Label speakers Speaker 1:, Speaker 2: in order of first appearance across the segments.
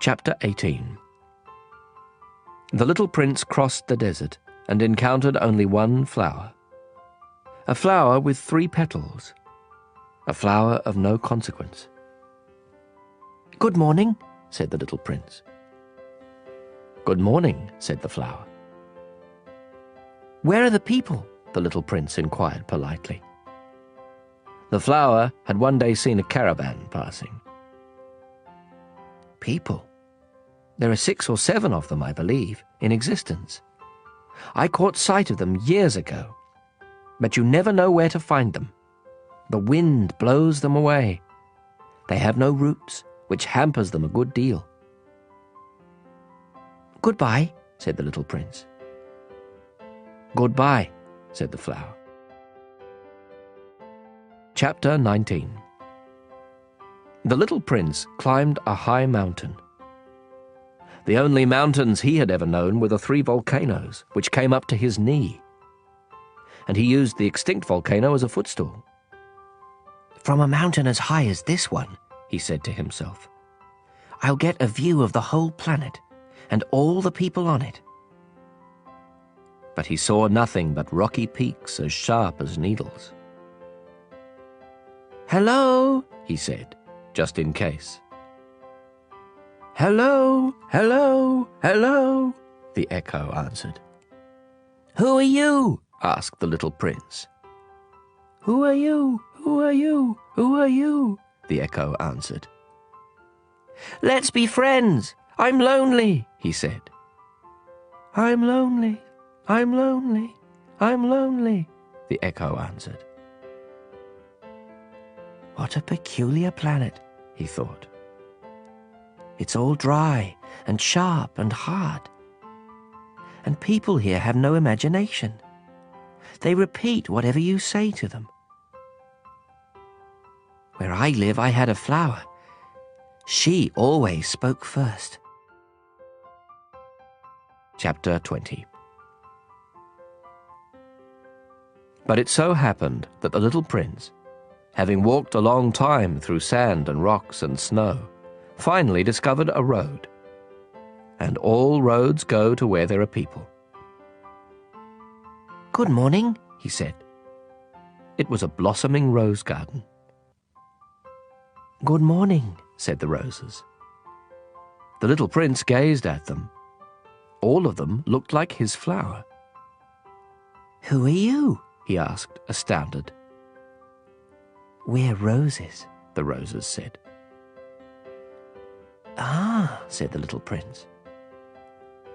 Speaker 1: Chapter 18. The little prince crossed the desert and encountered only one flower. A flower with 3 petals. A flower of no consequence. "Good morning," said the little prince. "Good morning," said the flower. "Where are the people?" the little prince inquired politely. The flower had one day seen a caravan passing. "People? There are 6 or 7 of them, I believe, in existence. I caught sight of them years ago, but you never know where to find them. The wind blows them away. They have no roots, which hampers them a good deal." "Goodbye," said the little prince. "Goodbye," said the flower. Chapter 19. The little prince climbed a high mountain. The only mountains he had ever known were the 3 volcanoes, which came up to his knee. And he used the extinct volcano as a footstool. "From a mountain as high as this one," he said to himself, "I'll get a view of the whole planet and all the people on it." But he saw nothing but rocky peaks as sharp as needles. "Hello," he said, just in case. "Hello, hello, hello," the echo answered. "Who are you?" asked the little prince. "Who are you? Who are you? Who are you?" the echo answered. "Let's be friends. I'm lonely," he said. "I'm lonely, I'm lonely, I'm lonely," the echo answered. "What a peculiar planet," he thought. "It's all dry and sharp and hard. And people here have no imagination. They repeat whatever you say to them. Where I live, I had a flower. She always spoke first." Chapter 20. But it so happened that the little prince, having walked a long time through sand and rocks and snow, finally discovered a road. And all roads go to where there are people. "Good morning," he said. It was a blossoming rose garden. "Good morning," said the roses. The little prince gazed at them. All of them looked like his flower. "Who are you?" he asked, astounded. "We're roses," the roses said. "Ah," said the little prince.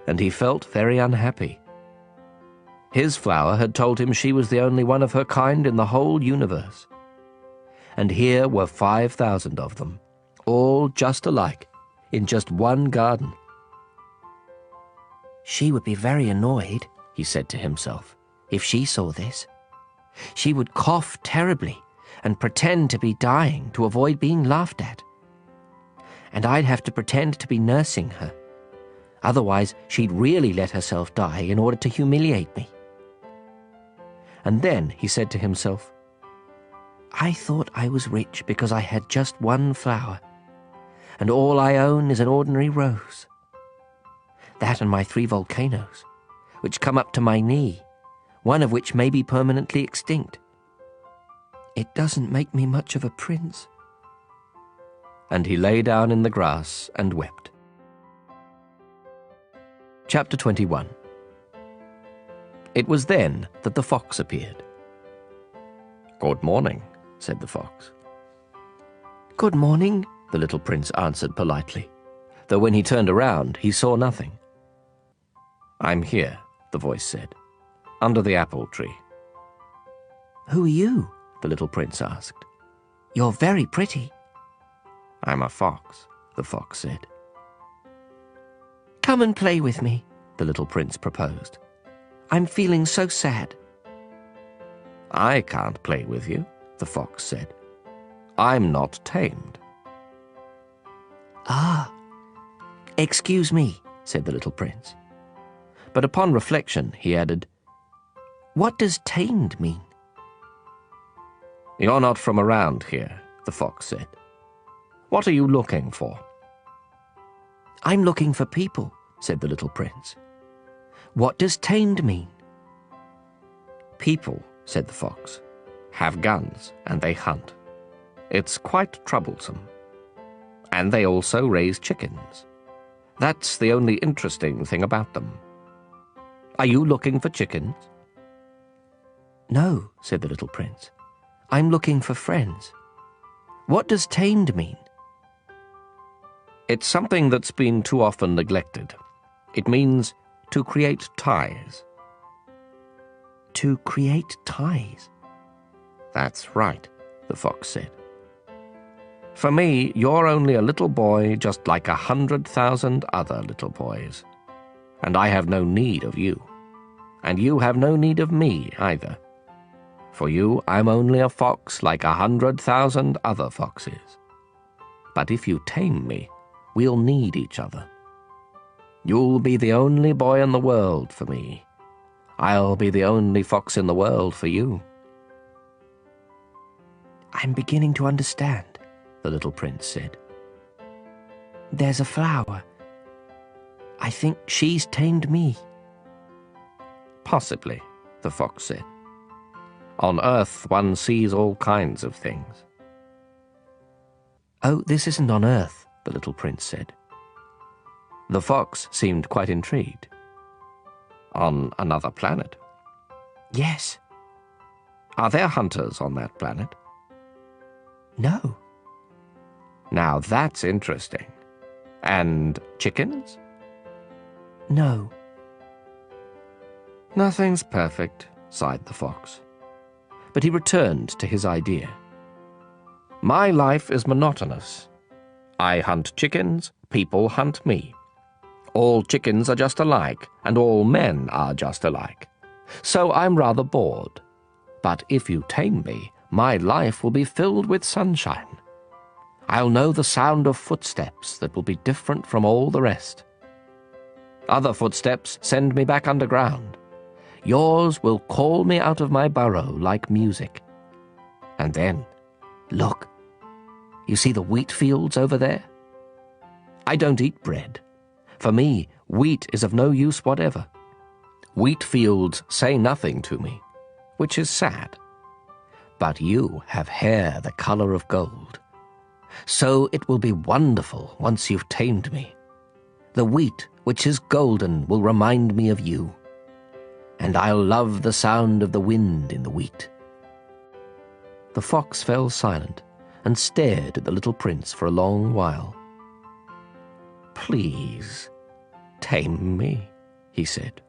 Speaker 1: And he felt very unhappy. His flower had told him she was the only one of her kind in the whole universe. And here were 5,000 of them, all just alike, in just one garden. "She would be very annoyed," he said to himself, "if she saw this. She would cough terribly and pretend to be dying to avoid being laughed at. And I'd have to pretend to be nursing her. Otherwise, she'd really let herself die in order to humiliate me." And then he said to himself, "I thought I was rich because I had just one flower, and all I own is an ordinary rose. That and my 3 volcanoes, which come up to my knee, one of which may be permanently extinct. It doesn't make me much of a prince." And he lay down in the grass and wept. Chapter 21. It was then that the fox appeared. "Good morning," said the fox. "Good morning," the little prince answered politely, though when he turned around he saw nothing. "I'm here," the voice said, "under the apple tree." "Who are you?" the little prince asked. "You're very pretty." "I'm a fox," the fox said. "Come and play with me," the little prince proposed. "I'm feeling so sad." "I can't play with you," the fox said. "I'm not tamed." "Ah, excuse me," said the little prince. But upon reflection he added, "What does tamed mean?" "You're not from around here," the fox said. "What are you looking for?" I'm looking for people, said the little prince. What does tamed mean?
Speaker 2: People, said the fox, have guns and they hunt. It's quite troublesome. And they also raise chickens. That's the only interesting thing about them. Are you looking for chickens?
Speaker 1: No, said the little prince. I'm looking for friends. What does tamed mean?
Speaker 2: It's something that's been too often neglected. It means to create ties.
Speaker 1: To create ties?
Speaker 2: That's right, the fox said. For me, you're only a little boy just like 100,000 other little boys. And I have no need of you. And you have no need of me either. For you, I'm only a fox like 100,000 other foxes. But if you tame me, we'll need each other. You'll be the only boy in the world for me. I'll be the only fox in the world for you.
Speaker 1: I'm beginning to understand, the little prince said. There's a flower. I think she's tamed me.
Speaker 2: Possibly, the fox said. On Earth, one sees all kinds of things.
Speaker 1: Oh, this isn't on Earth, the little prince said.
Speaker 2: The fox seemed quite intrigued. On another planet?
Speaker 1: Yes.
Speaker 2: Are there hunters on that planet?
Speaker 1: No.
Speaker 2: Now that's interesting. And chickens?
Speaker 1: No.
Speaker 2: Nothing's perfect, sighed the fox. But he returned to his idea. My life is monotonous. I hunt chickens, people hunt me. All chickens are just alike, and all men are just alike. So I'm rather bored. But if you tame me, my life will be filled with sunshine. I'll know the sound of footsteps that will be different from all the rest. Other footsteps send me back underground. Yours will call me out of my burrow like music. And then, look, you see the wheat fields over there? I don't eat bread. For me, wheat is of no use whatever. Wheat fields say nothing to me, which is sad. But you have hair the color of gold. So it will be wonderful once you've tamed me. The wheat, which is golden, will remind me of you. And I'll love the sound of the wind in the wheat. The fox fell silent and stared at the little prince for a long while. Please, tame me, he said.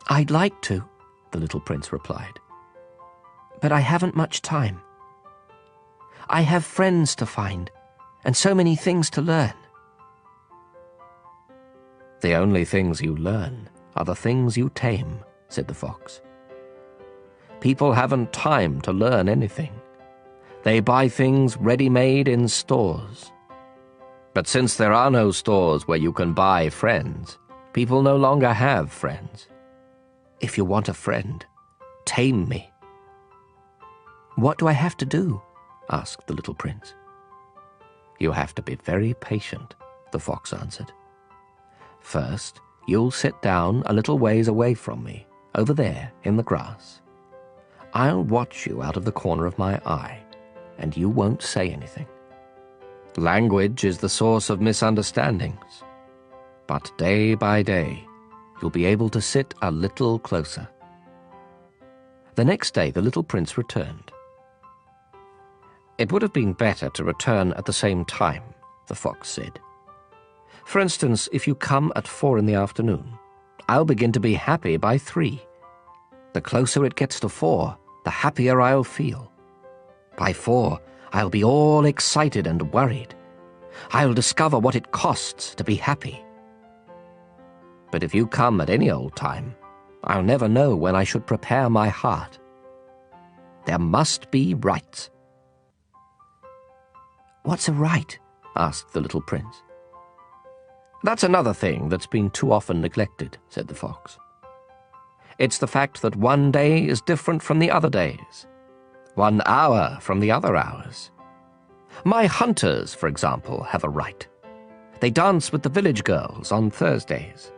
Speaker 1: I'd like to, the little prince replied. But I haven't much time. I have friends to find, and so many things to learn.
Speaker 2: The only things you learn are the things you tame, said the fox. People haven't time to learn anything. They buy things ready-made in stores. But since there are no stores where you can buy friends, people no longer have friends. If you want a friend, tame me.
Speaker 1: What do I have to do? Asked the little prince.
Speaker 2: You have to be very patient, the fox answered. First, you'll sit down a little ways away from me, over there in the grass. I'll watch you out of the corner of my eye, and you won't say anything. Language is the source of misunderstandings. But day by day, you'll be able to sit a little closer. The next day, the little prince returned. It would have been better to return at the same time, the fox said. For instance, if you come at 4 in the afternoon, I'll begin to be happy by 3. The closer it gets to 4, the happier I'll feel. By 4, I'll be all excited and worried. I'll discover what it costs to be happy. But if you come at any old time, I'll never know when I should prepare my heart. There must be rights.
Speaker 1: What's a right?
Speaker 2: Asked the little prince. That's another thing that's been too often neglected, said the fox. It's the fact that one day is different from the other days, 1 hour from the other hours. My hunters, for example, have a right.
Speaker 1: They dance with the village girls on Thursdays.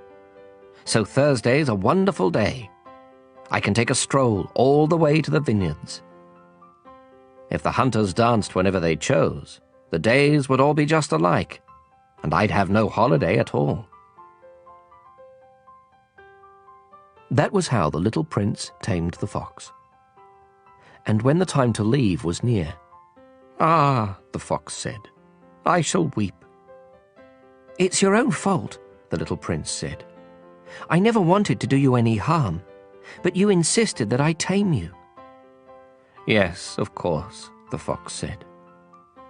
Speaker 1: So Thursday's a wonderful day. I can take a stroll all the way to the vineyards. If the hunters danced whenever they chose, the days would all be just alike, and I'd have no holiday at all." That was how the little prince tamed the fox. And when the time to leave was near, "Ah," the fox said, "I shall weep." "It's your own fault," the little prince said. "I never wanted to do you any harm, but you insisted that I tame you." "Yes, of course," the fox said.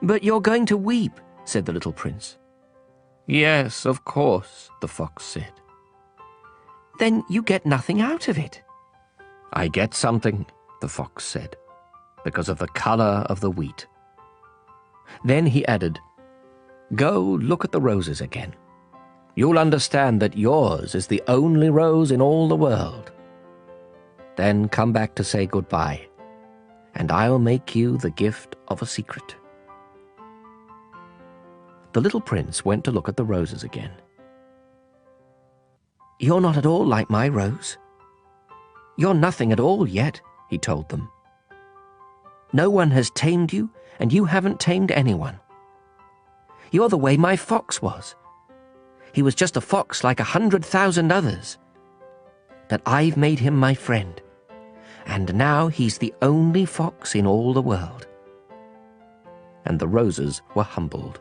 Speaker 1: "But you're going to weep," said the little prince. "Yes, of course," the fox said. "Then you get nothing out of it." "I get something," the fox said, "because of the color of the wheat." Then he added, "Go look at the roses again. You'll understand that yours is the only rose in all the world. Then come back to say goodbye, and I'll make you the gift of a secret." The little prince went to look at the roses again. "You're not at all like my rose. You're nothing at all yet," he told them. "No one has tamed you, and you haven't tamed anyone. You're the way my fox was. He was just a fox like 100,000 others. But I've made him my friend, and now he's the only fox in all the world." And the roses were humbled.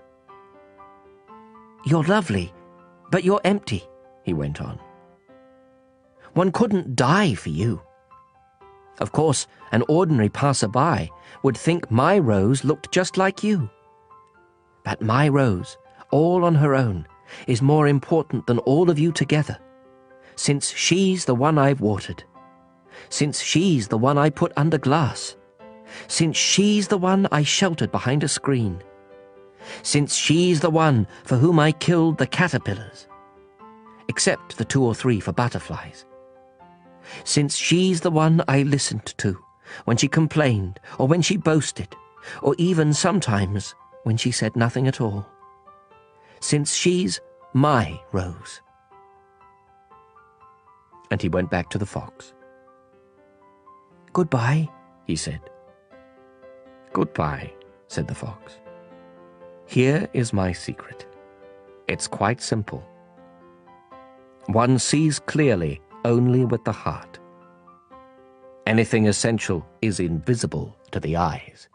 Speaker 1: "You're lovely, but you're empty," he went on. "One couldn't die for you. Of course, an ordinary passer-by would think my rose looked just like you. But my rose, all on her own, is more important than all of you together, since she's the one I've watered, since she's the one I put under glass, since she's the one I sheltered behind a screen, since she's the one for whom I killed the caterpillars, except the 2 or 3 for butterflies, since she's the one I listened to when she complained or when she boasted, or even sometimes when she said nothing at all, since she's my rose." And he went back to the fox. "Goodbye," he said. "Goodbye," said the fox. "Here is my secret. It's quite simple. One sees clearly only with the heart. Anything essential is invisible to the eyes."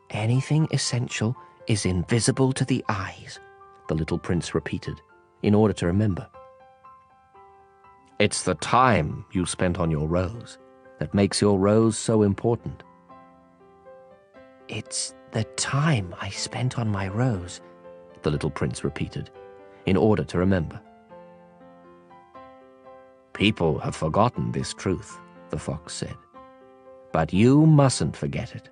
Speaker 1: "Anything essential is invisible to the eyes," the little prince repeated, in order to remember. "It's the time you spent on your rose that makes your rose so important." "It's the time I spent on my rose," the little prince repeated, in order to remember. "People have forgotten this truth," the fox said. "But you mustn't forget it.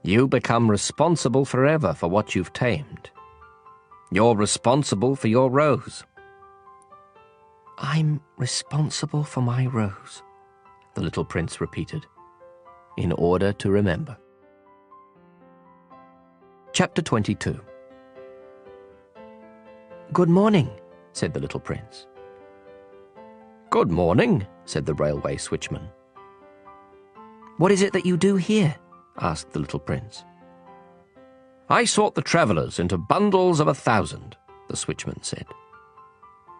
Speaker 1: You become responsible forever for what you've tamed. You're responsible for your rose." "I'm responsible for my rose," the little prince repeated, in order to remember. Chapter 22. "Good morning," said the little prince. "Good morning," said the railway switchman. "What is it that you do here?" asked the little prince. "I sort the travellers into bundles of 1,000, the switchman said.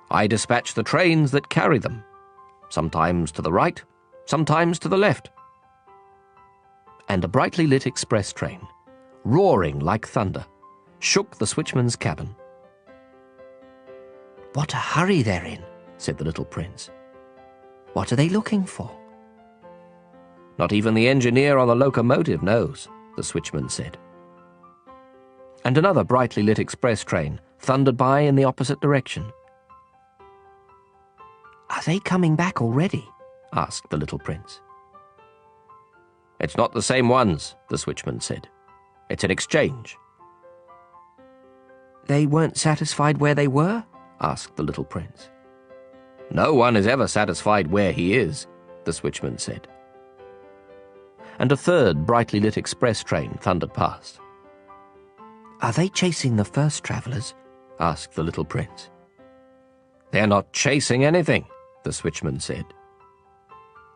Speaker 1: "I dispatch the trains that carry them, sometimes to the right, sometimes to the left." And a brightly lit express train, roaring like thunder, shook the switchman's cabin. "What a hurry they're in," said the little prince. "What are they looking for?" "Not even the engineer on the locomotive knows," the switchman said. And another brightly lit express train thundered by in the opposite direction. "Are they coming back already?" asked the little prince. "It's not the same ones," the switchman said. "It's an exchange." "They weren't satisfied where they were?" asked the little prince. "No one is ever satisfied where he is," the switchman said. And a third brightly lit express train thundered past. Are they chasing the first travellers? Asked the little prince.
Speaker 2: They're not chasing anything, the switchman said.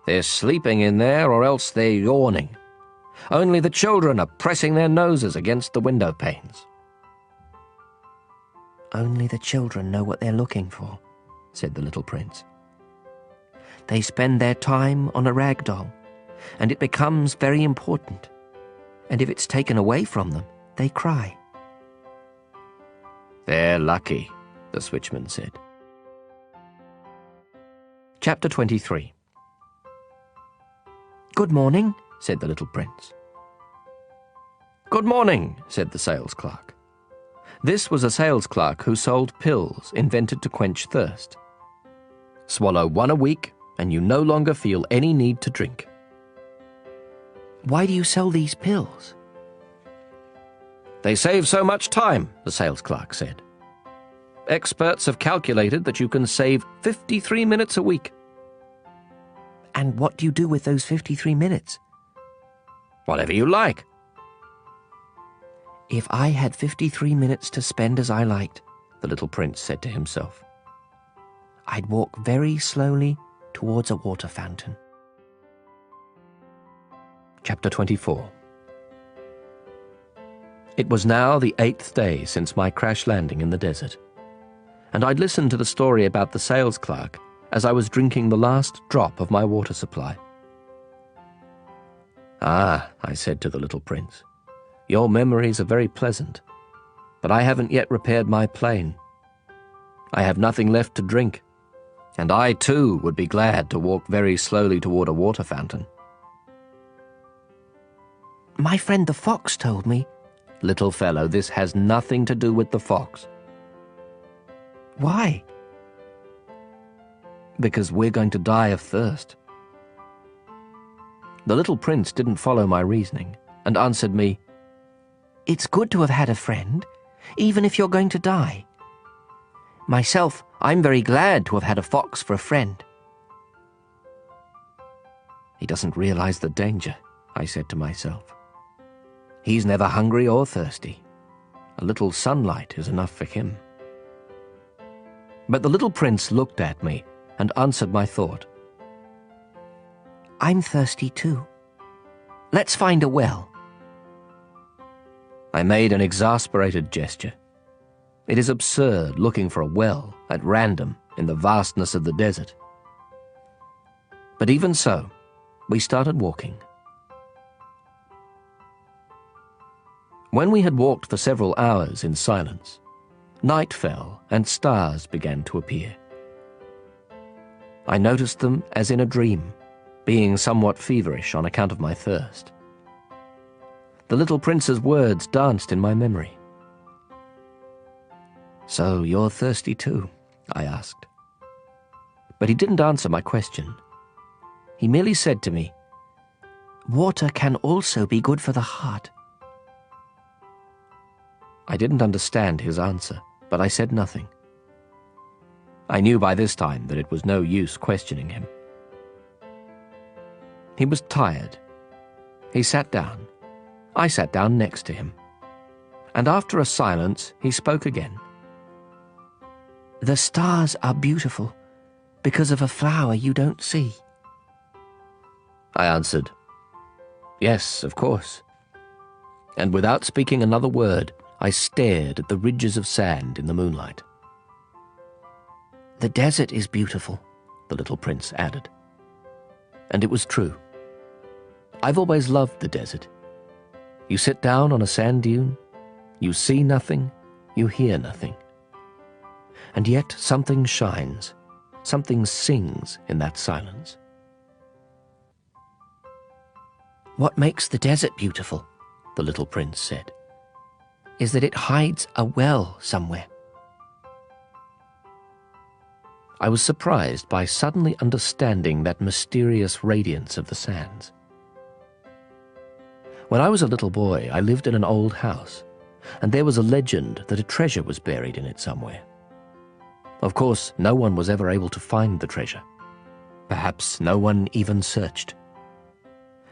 Speaker 2: They're sleeping in there, or else they're yawning. Only the children are pressing their noses against the window panes.
Speaker 1: Only the children know what they're looking for, said the little prince. They spend their time on a rag doll, and it becomes very important. And if it's taken away from them, they cry.
Speaker 2: They're lucky, the switchman said.
Speaker 1: Chapter 23. Good morning, said the little prince.
Speaker 2: Good morning, said the sales clerk. This was a sales clerk who sold pills invented to quench thirst. Swallow one a week, and you no longer feel any need to drink.
Speaker 1: Why do you sell these pills?
Speaker 2: They save so much time, the sales clerk said. Experts have calculated that you can save 53 minutes a week.
Speaker 1: And what do you do with those 53 minutes?
Speaker 2: Whatever you like.
Speaker 1: If I had 53 minutes to spend as I liked, the little prince said to himself, I'd walk very slowly towards a water fountain.
Speaker 2: Chapter 24. It was now the 8th day since my crash landing in the desert, and I'd listened to the story about the sales clerk as I was drinking the last drop of my water supply. Ah, I said to the little prince, your memories are very pleasant, but I haven't yet repaired my plane. I have nothing left to drink, and I too would be glad to walk very slowly toward a water fountain.
Speaker 1: My friend the fox told me.
Speaker 2: Little fellow, this has nothing to do with the fox.
Speaker 1: Why?
Speaker 2: Because we're going to die of thirst. The little prince didn't follow my reasoning and answered me,
Speaker 1: It's good to have had a friend, even if you're going to die. Myself, I'm very glad to have had a fox for a friend.
Speaker 2: He doesn't realize the danger, I said to myself. He's never hungry or thirsty. A little sunlight is enough for him. But the little prince looked at me and answered my thought.
Speaker 1: I'm thirsty too. Let's find a well.
Speaker 2: I made an exasperated gesture. It is absurd looking for a well at random in the vastness of the desert. But even so, we started walking. When we had walked for several hours in silence, night fell and stars began to appear. I noticed them as in a dream, being somewhat feverish on account of my thirst. The little prince's words danced in my memory. So you're thirsty too? I asked. But he didn't answer my question. He merely said to me,
Speaker 1: Water can also be good for the heart.
Speaker 2: I didn't understand his answer, but I said nothing. I knew by this time that it was no use questioning him. He was tired. He sat down. I sat down next to him. And after a silence, he spoke again.
Speaker 1: The stars are beautiful because of a flower you don't see.
Speaker 2: I answered, Yes, of course. And without speaking another word, I stared at the ridges of sand in the moonlight.
Speaker 1: The desert is beautiful,
Speaker 2: the little prince added. And it was true. I've always loved the desert. You sit down on a sand dune, you see nothing, you hear nothing. And yet something shines, something sings in that silence.
Speaker 1: What makes the desert beautiful, the little prince said, is that it hides a well somewhere.
Speaker 2: I was surprised by suddenly understanding that mysterious radiance of the sands. When I was a little boy, I lived in an old house, and there was a legend that a treasure was buried in it somewhere. Of course, no one was ever able to find the treasure. Perhaps no one even searched.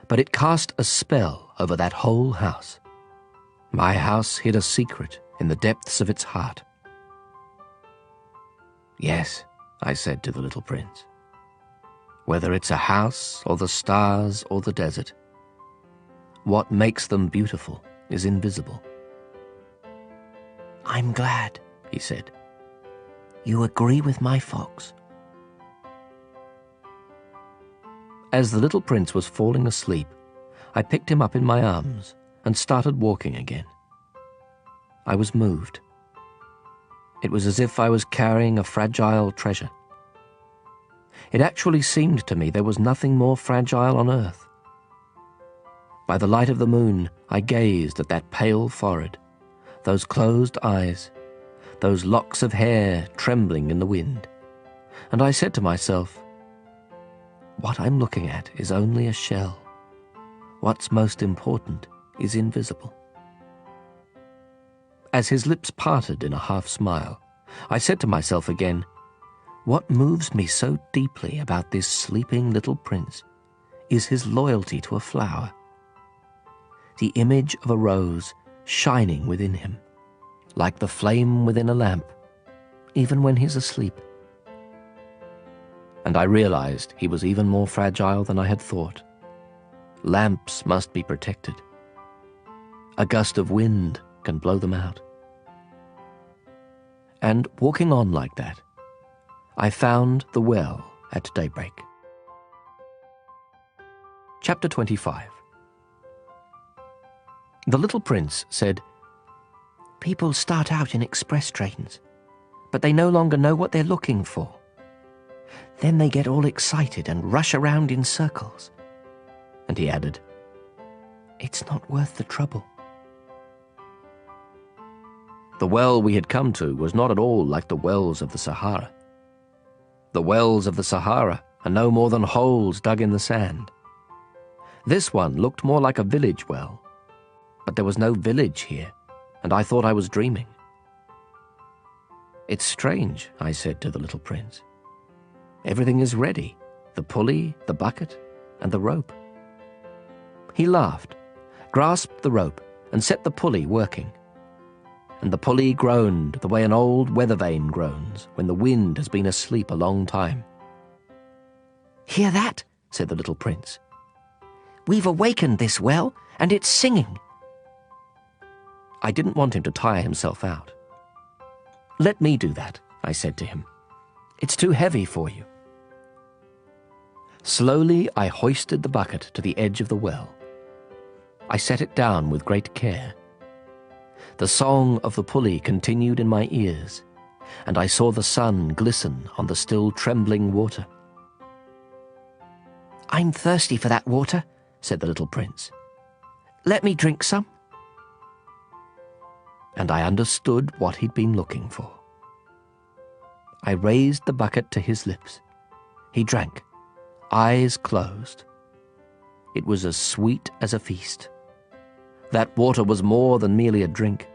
Speaker 2: But it cast a spell over that whole house. My house hid a secret in the depths of its heart. Yes, I said to the little prince. Whether it's a house or the stars or the desert, what makes them beautiful is invisible.
Speaker 1: I'm glad, he said. You agree with my fox.
Speaker 2: As the little prince was falling asleep, I picked him up in my arms and started walking again. I was moved. It was as if I was carrying a fragile treasure. It actually seemed to me there was nothing more fragile on earth. By the light of the moon, I gazed at that pale forehead, those closed eyes, those locks of hair trembling in the wind, and I said to myself, what I'm looking at is only a shell. What's most important is invisible. As his lips parted in a half-smile, I said to myself again, what moves me so deeply about this sleeping little prince is his loyalty to a flower, the image of a rose shining within him, like the flame within a lamp, even when he's asleep. And I realized he was even more fragile than I had thought. Lamps must be protected. A gust of wind can blow them out. And walking on like that, I found the well at daybreak. Chapter 25. The little prince said,
Speaker 1: People start out in express trains, but they no longer know what they're looking for. Then they get all excited and rush around in circles.
Speaker 2: And he added,
Speaker 1: It's not worth the trouble.
Speaker 2: The well we had come to was not at all like the wells of the Sahara. The wells of the Sahara are no more than holes dug in the sand. This one looked more like a village well, but there was no village here, and I thought I was dreaming. It's strange, I said to the little prince. Everything is ready, the pulley, the bucket, and the rope. He laughed, grasped the rope, and set the pulley working. And the pulley groaned the way an old weather vane groans when the wind has been asleep a long time.
Speaker 1: Hear that? Said the little prince. We've awakened this well, and it's singing.
Speaker 2: I didn't want him to tire himself out. Let me do that, I said to him. It's too heavy for you. Slowly I hoisted the bucket to the edge of the well. I set it down with great care. The song of the pulley continued in my ears, and I saw the sun glisten on the still trembling water.
Speaker 1: I'm thirsty for that water, said the little prince. Let me drink some.
Speaker 2: And I understood what he'd been looking for. I raised the bucket to his lips. He drank, eyes closed. It was as sweet as a feast. That water was more than merely a drink.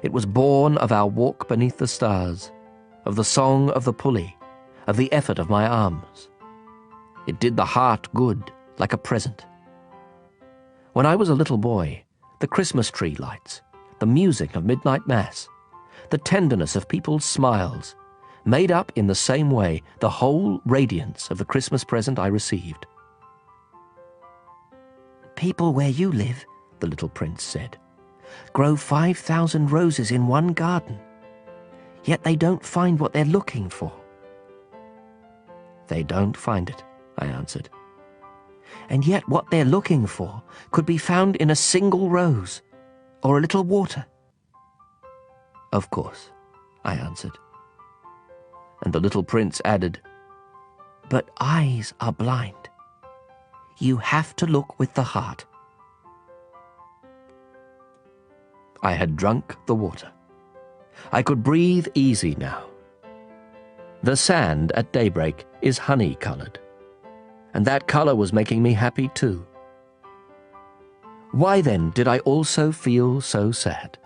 Speaker 2: It was born of our walk beneath the stars, of the song of the pulley, of the effort of my arms. It did the heart good, like a present. When I was a little boy, the Christmas tree lights, the music of midnight mass, the tenderness of people's smiles, made up in the same way the whole radiance of the Christmas present I received.
Speaker 1: People where you live, the little prince said, grow 5,000 roses in one garden, yet they don't find what they're looking for.
Speaker 2: They don't find it, I answered.
Speaker 1: And yet what they're looking for could be found in a single rose or a little water.
Speaker 2: Of course, I answered. And the little prince added,
Speaker 1: But eyes are blind. You have to look with the heart.
Speaker 2: I had drunk the water. I could breathe easy now. The sand at daybreak is honey-colored, and that color was making me happy too. Why then did I also feel so sad?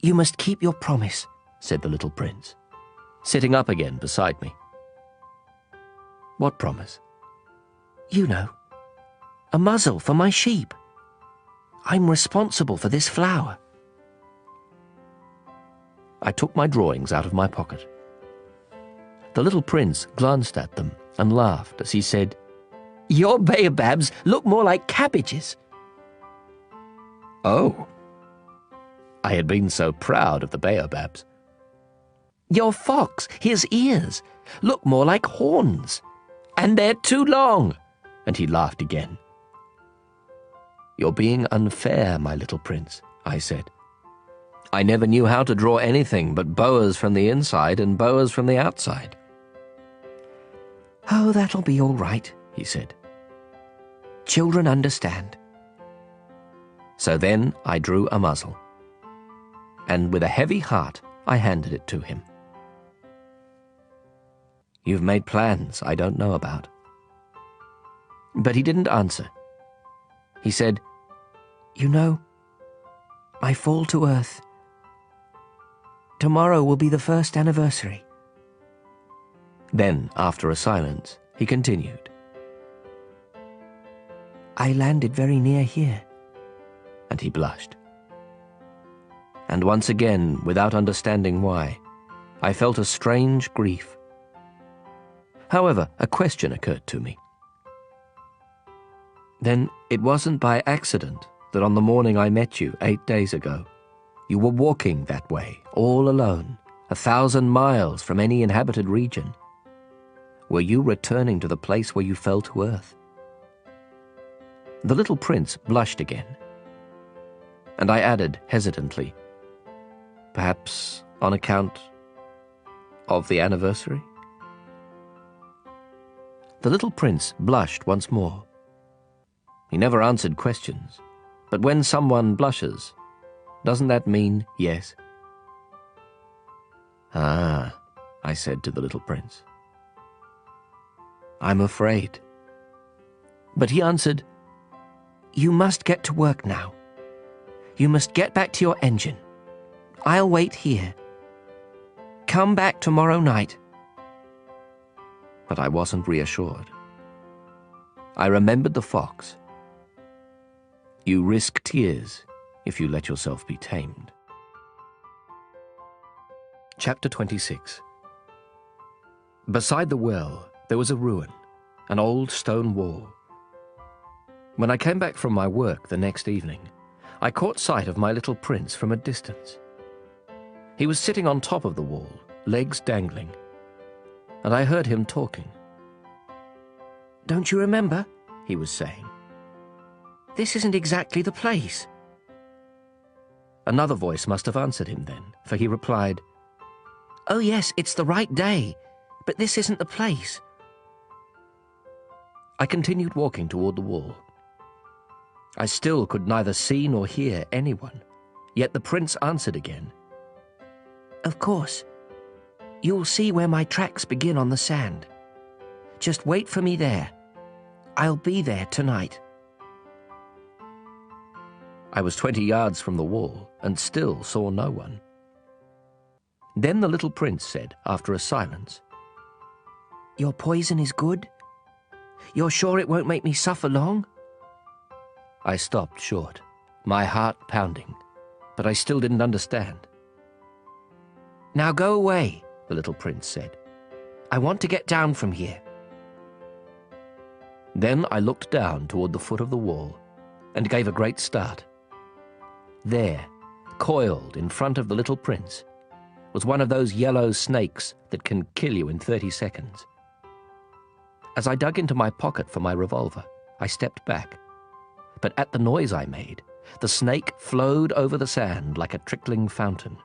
Speaker 1: You must keep your promise, said the little prince,
Speaker 2: sitting up again beside me. What promise?
Speaker 1: You know, a muzzle for my sheep. I'm responsible for this flower.
Speaker 2: I took my drawings out of my pocket. The little prince glanced at them and laughed as he said,
Speaker 1: Your baobabs look more like cabbages.
Speaker 2: "Oh." I had been so proud of the baobabs.
Speaker 1: Your fox, his ears, look more like horns. And they're too long.
Speaker 2: And he laughed again. "You're being unfair, my little prince," I said. "I never knew how to draw anything but boas from the inside and boas from the outside."
Speaker 1: Oh, that'll be all right, he said. Children understand.
Speaker 2: So then I drew a muzzle, and with a heavy heart I handed it to him. "You've made plans I don't know about." But he didn't answer. He said,
Speaker 1: You know, I fall to earth. Tomorrow will be the first anniversary.
Speaker 2: Then, after a silence, he continued,
Speaker 1: I landed very near here.
Speaker 2: and he blushed. And once again, without understanding why, I felt a strange grief. However, a question occurred to me. Then it wasn't by accident that on the morning I met you 8 days ago, you were walking that way, all alone, 1,000 miles from any inhabited region. Were you returning to the place where you fell to earth? The little prince blushed again, and I added hesitantly, perhaps on account of the anniversary? The little prince blushed once more. He never answered questions, but when someone blushes, doesn't that mean yes? "Ah," I said to the little prince. "I'm afraid." But he answered,
Speaker 1: You must get to work now. You must get back to your engine. I'll wait here. Come back tomorrow night.
Speaker 2: But I wasn't reassured. I remembered the fox. You risk tears if you let yourself be tamed. Chapter 26. Beside the well, there was a ruin, an old stone wall. When I came back from my work the next evening, I caught sight of my little prince from a distance. He was sitting on top of the wall, legs dangling, and I heard him talking.
Speaker 1: Don't you remember? He was saying. This isn't exactly the place.
Speaker 2: Another voice must have answered him then, for he replied,
Speaker 1: Oh yes, it's the right day, but this isn't the place.
Speaker 2: I continued walking toward the wall. I still could neither see nor hear anyone, yet the prince answered again.
Speaker 1: Of course. You'll see where my tracks begin on the sand. Just wait for me there. I'll be there tonight.
Speaker 2: I was 20 yards from the wall and still saw no one. Then the little prince said, after a silence,
Speaker 1: Your poison is good? You're sure it won't make me suffer long?
Speaker 2: I stopped short, my heart pounding, but I still didn't understand.
Speaker 1: Now go away, the little prince said. I want to get down from here.
Speaker 2: Then I looked down toward the foot of the wall and gave a great start. There, coiled in front of the little prince, was one of those yellow snakes that can kill you in 30 seconds. As I dug into my pocket for my revolver, I stepped back. But at the noise I made, the snake flowed over the sand like a trickling fountain,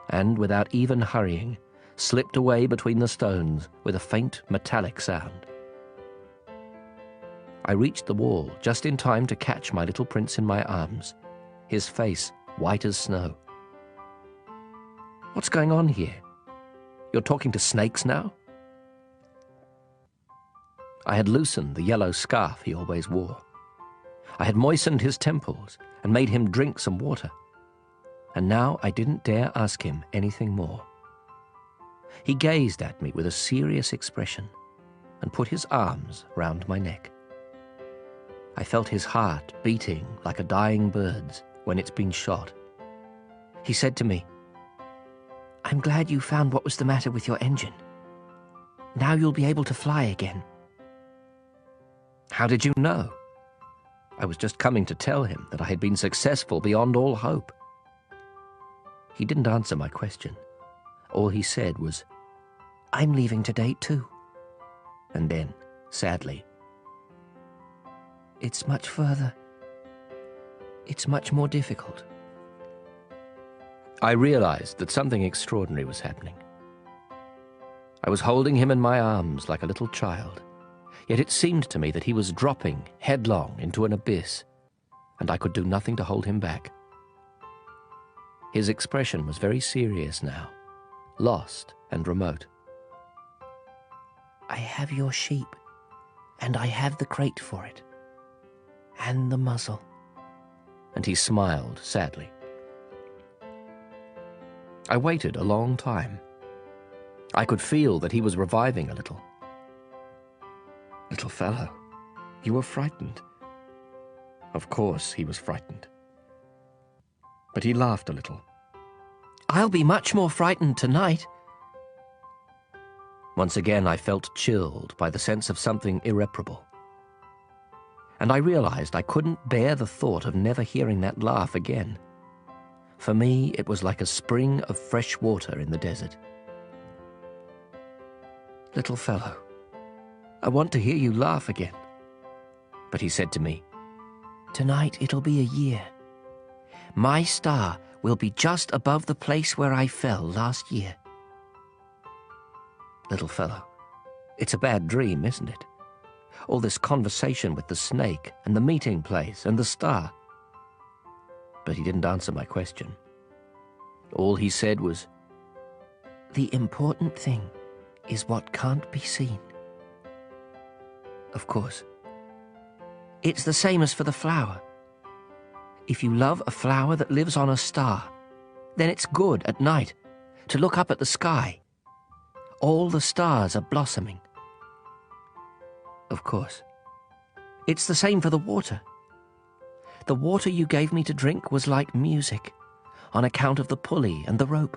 Speaker 2: and without even hurrying, slipped away between the stones with a faint metallic sound. I reached the wall just in time to catch my little prince in my arms, his face white as snow. What's going on here? You're talking to snakes now? I had loosened the yellow scarf he always wore. I had moistened his temples and made him drink some water. And now I didn't dare ask him anything more. He gazed at me with a serious expression and put his arms round my neck.
Speaker 1: I felt his heart beating like a dying bird's when it's been shot. He said to me, "I'm glad you found what was the matter with your engine. Now you'll be able to fly again."
Speaker 2: How did you know? I was just coming to tell him that I had been successful beyond all hope. He didn't answer my question. All he said was,
Speaker 1: "I'm leaving today too."
Speaker 2: and then, sadly,
Speaker 1: "It's much further. It's much more difficult."
Speaker 2: I realized that something extraordinary was happening. I was holding him in my arms like a little child, yet it seemed to me that he was dropping headlong into an abyss, and I could do nothing to hold him back. His expression was very serious now, lost and remote.
Speaker 1: "I have your sheep, and I have the crate for it, and the muzzle."
Speaker 2: And he smiled sadly. I waited a long time. I could feel that he was reviving a little. "Little fellow, you were frightened." Of course he was frightened. But he laughed a little.
Speaker 1: "I'll be much more frightened tonight."
Speaker 2: Once again I felt chilled by the sense of something irreparable. And I realized I couldn't bear the thought of never hearing that laugh again. For me, it was like a spring of fresh water in the desert. "Little fellow, I want to hear you laugh again." But he said to me,
Speaker 1: "Tonight it'll be a year. My star will be just above the place where I fell last year."
Speaker 2: "Little fellow, it's a bad dream, isn't it? All this conversation with the snake and the meeting place and the star." But he didn't answer my question. All he said was,
Speaker 1: "The important thing is what can't be seen." Of course. It's the same as for the flower. If you love a flower that lives on a star, then it's good at night to look up at the sky. All the stars are blossoming. Of course. It's the same for the water. The water you gave me to drink was like music, on account of the pulley and the rope.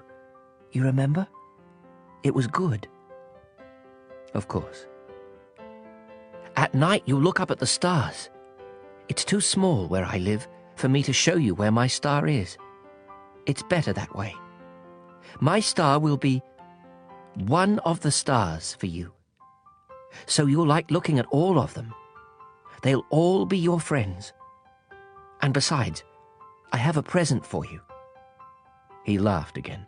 Speaker 1: You remember? It was good. Of course. At night you look up at the stars. It's too small where I live for me to show you where my star is. It's better that way. My star will be one of the stars for you. So you'll like looking at all of them. They'll all be your friends. And besides, I have a present for you." He laughed again.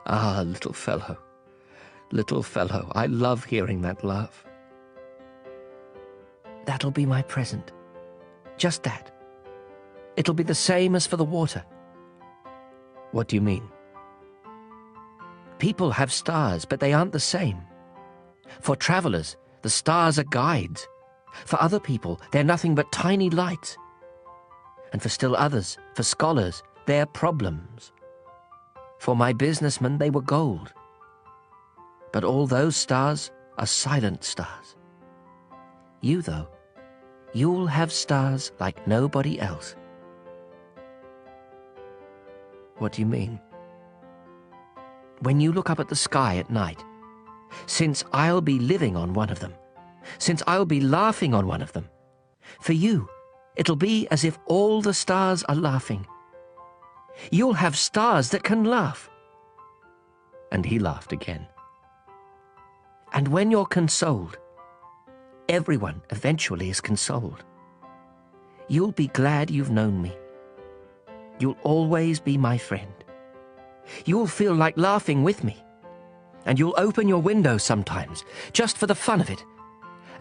Speaker 1: "Ah, little fellow, I love hearing that laugh." "That'll be my present. Just that. It'll be the same as for the water." "What do you mean?" "People have stars, but they aren't the same. For travelers, the stars are guides. For other people, they're nothing but tiny lights. And for still others, for scholars, they're problems. For my businessmen, they were gold. But all those stars are silent stars. You, though, you'll have stars like nobody else." "What do you mean?" "When you look up at the sky at night, since I'll be living on one of them, since I'll be laughing on one of them, for you, it'll be as if all the stars are laughing. You'll have stars that can laugh." And he laughed again. "And when you're consoled, everyone eventually is consoled. You'll be glad you've known me. You'll always be my friend. You'll feel like laughing with me. And you'll open your window sometimes, just for the fun of it.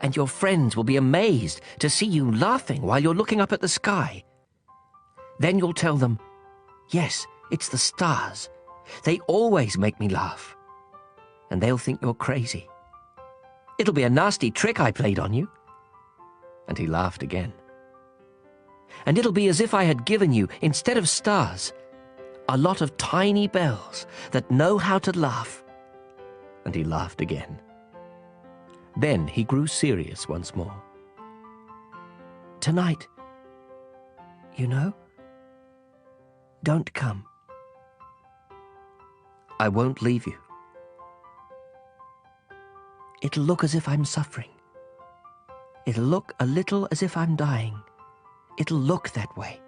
Speaker 1: And your friends will be amazed to see you laughing while you're looking up at the sky. Then you'll tell them, 'Yes, it's the stars. They always make me laugh.' And they'll think you're crazy. It'll be a nasty trick I played on you." And he laughed again. "And it'll be as if I had given you, instead of stars, a lot of tiny bells that know how to laugh." And he laughed again. Then he grew serious once more. tonight. You know? Don't come. I won't leave you. It'll look as if I'm suffering. It'll look a little as if I'm dying. It'll look that way.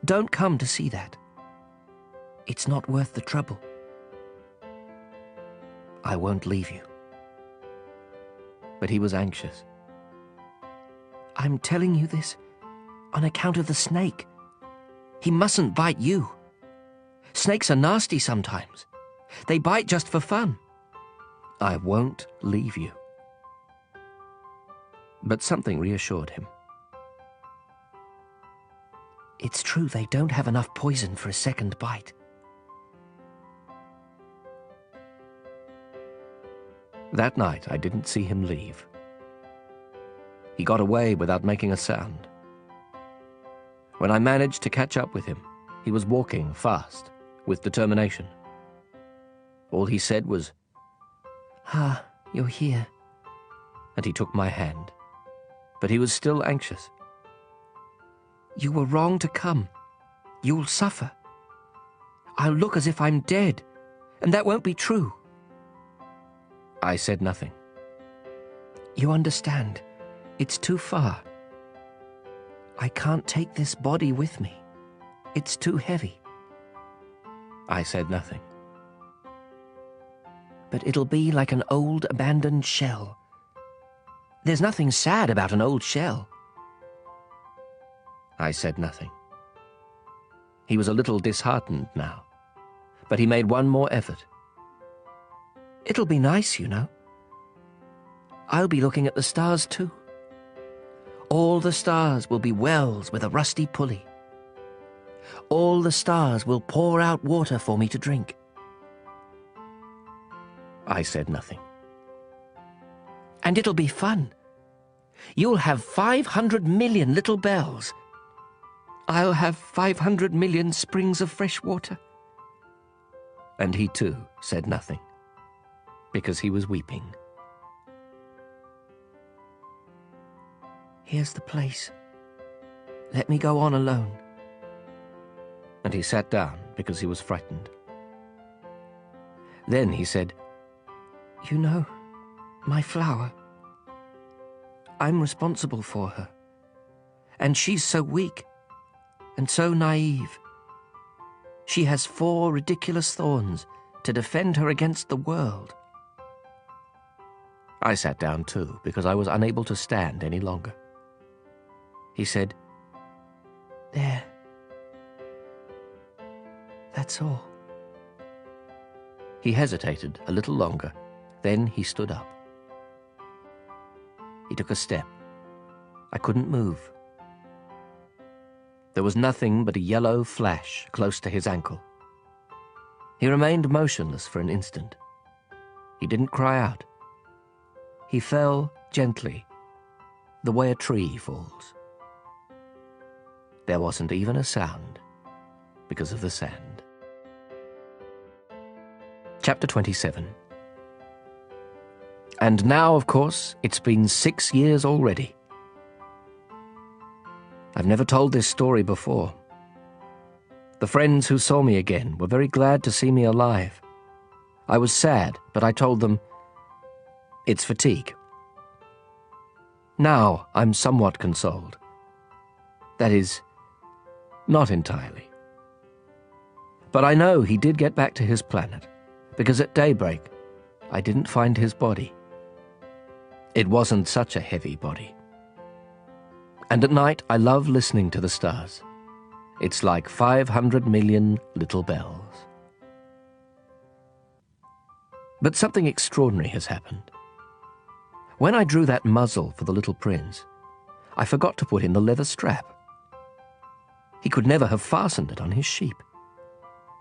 Speaker 1: Don't come to see that. It's not worth the trouble. I won't leave you. But he was anxious. I'm telling you this on account of the snake. He mustn't bite you. Snakes are nasty sometimes. They bite just for fun. I won't leave you. But something reassured him. It's true they don't have enough poison for a second bite. That night I didn't see him leave. He got away without making a sound. When I managed to catch up with him, he was walking fast, with determination. All he said was, "Ah, you're here." And he took my hand. But he was still anxious. You were wrong to come. You'll suffer. I'll look as if I'm dead, and that won't be true. I said nothing. You understand, it's too far. I can't take this body with me. It's too heavy. I said nothing. But it'll be like an old abandoned shell. There's nothing sad about an old shell. I said nothing. He was a little disheartened now, but he made one more effort. It'll be nice, you know. I'll be looking at the stars too. All the stars will be wells with a rusty pulley. All the stars will pour out water for me to drink. I said nothing. And it'll be fun. You'll have 500 million little bells. I'll have 500 million springs of fresh water. And he too said nothing, because he was weeping. Here's the place. Let me go on alone. And he sat down because he was frightened. Then he said, You know, my flower. I'm responsible for her. And she's so weak and so naive. She has 4 ridiculous thorns to defend her against the world. I sat down too, because I was unable to stand any longer. He said, There. That's all. He hesitated a little longer, then he stood up. He took a step. I couldn't move. There was nothing but a yellow flash close to his ankle. He remained motionless for an instant. He didn't cry out. He fell gently, the way a tree falls. There wasn't even a sound because of the sand. Chapter 27. And now, of course, it's been 6 years already. I've never told this story before. The friends who saw me again were very glad to see me alive. I was sad, but I told them, it's fatigue. Now I'm somewhat consoled. That is, not entirely. But I know he did get back to his planet, because at daybreak I didn't find his body. It wasn't such a heavy body. And at night I love listening to the stars. It's like 500 million little bells. But something extraordinary has happened. When I drew that muzzle for the little prince, I forgot to put in the leather strap. He could never have fastened it on his sheep.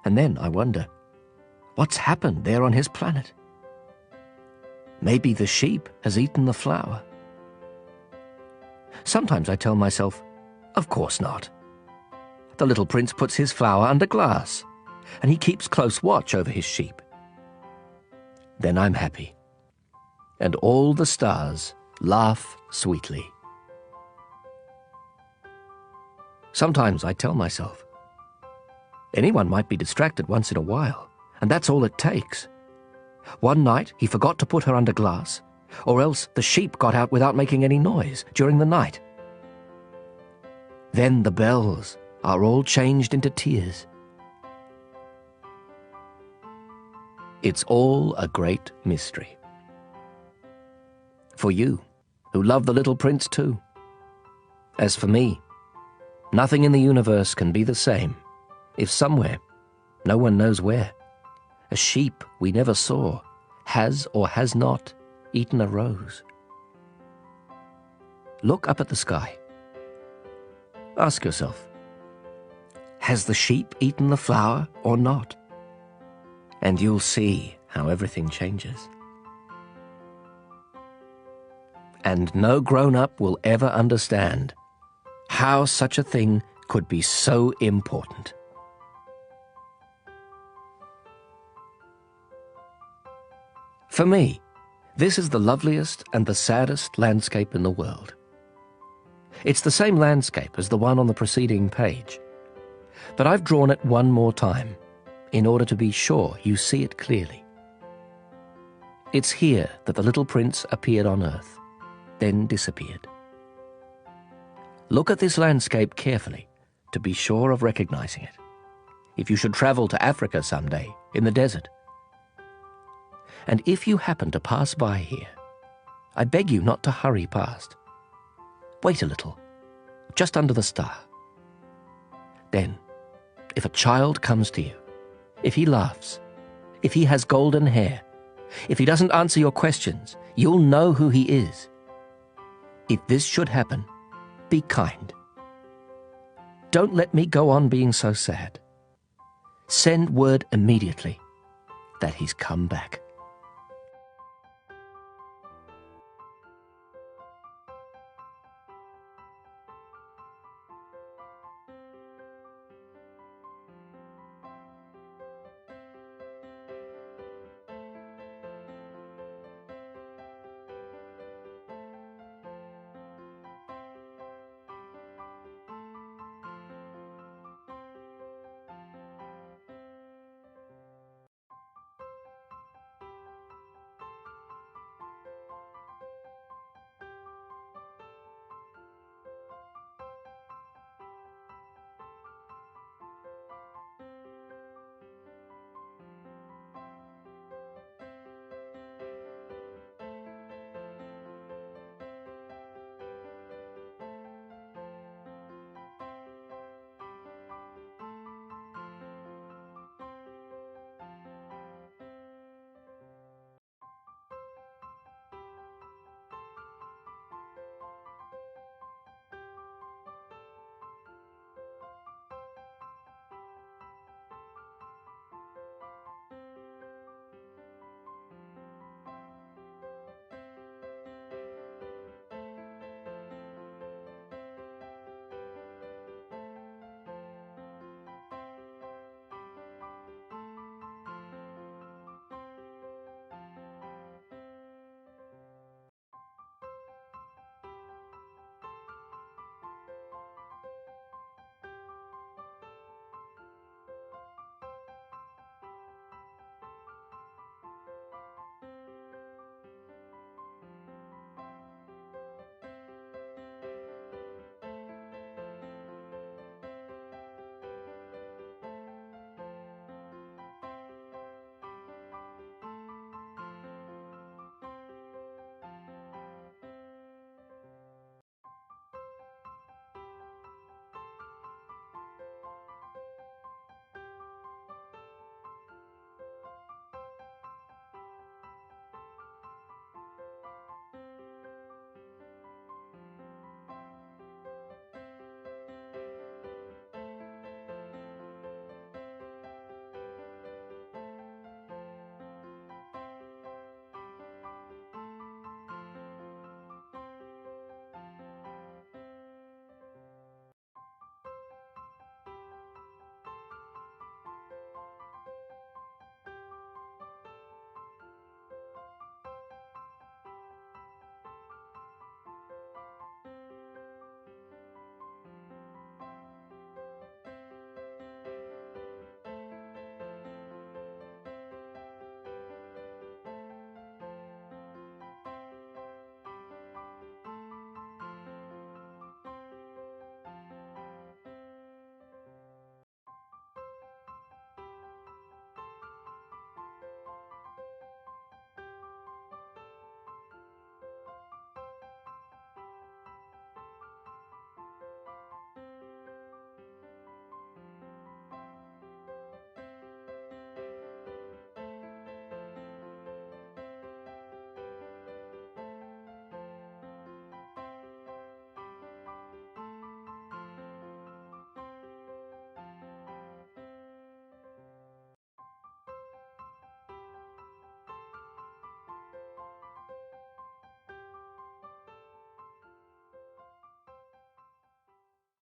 Speaker 1: And then I wonder, what's happened there on his planet? Maybe the sheep has eaten the flower. Sometimes I tell myself, of course not. The little prince puts his flower under glass, and he keeps close watch over his sheep. Then I'm happy, and all the stars laugh sweetly. Sometimes I tell myself, anyone might be distracted once in a while, and that's all it takes. One night he forgot to put her under glass, or else the sheep got out without making any noise during the night. Then the bells are all changed into tears. It's all a great mystery. For you, who love the little prince too. As for me, nothing in the universe can be the same if somewhere, no one knows where, a sheep we never saw has or has not eaten a rose. Look up at the sky. Ask yourself, has the sheep eaten the flower or not? And you'll see how everything changes. And no grown-up will ever understand how such a thing could be so important. For me, this is the loveliest and the saddest landscape in the world. It's the same landscape as the one on the preceding page, but I've drawn it one more time in order to be sure you see it clearly. It's here that the little prince appeared on earth, then disappeared. Look at this landscape carefully to be sure of recognizing it, if you should travel to Africa someday in the desert. And if you happen to pass by here, I beg you not to hurry past. Wait a little, just under the star. Then, if a child comes to you, if he laughs, if he has golden hair, if he doesn't answer your questions, you'll know who he is. If this should happen, be kind. Don't let me go on being so sad. Send word immediately that he's come back.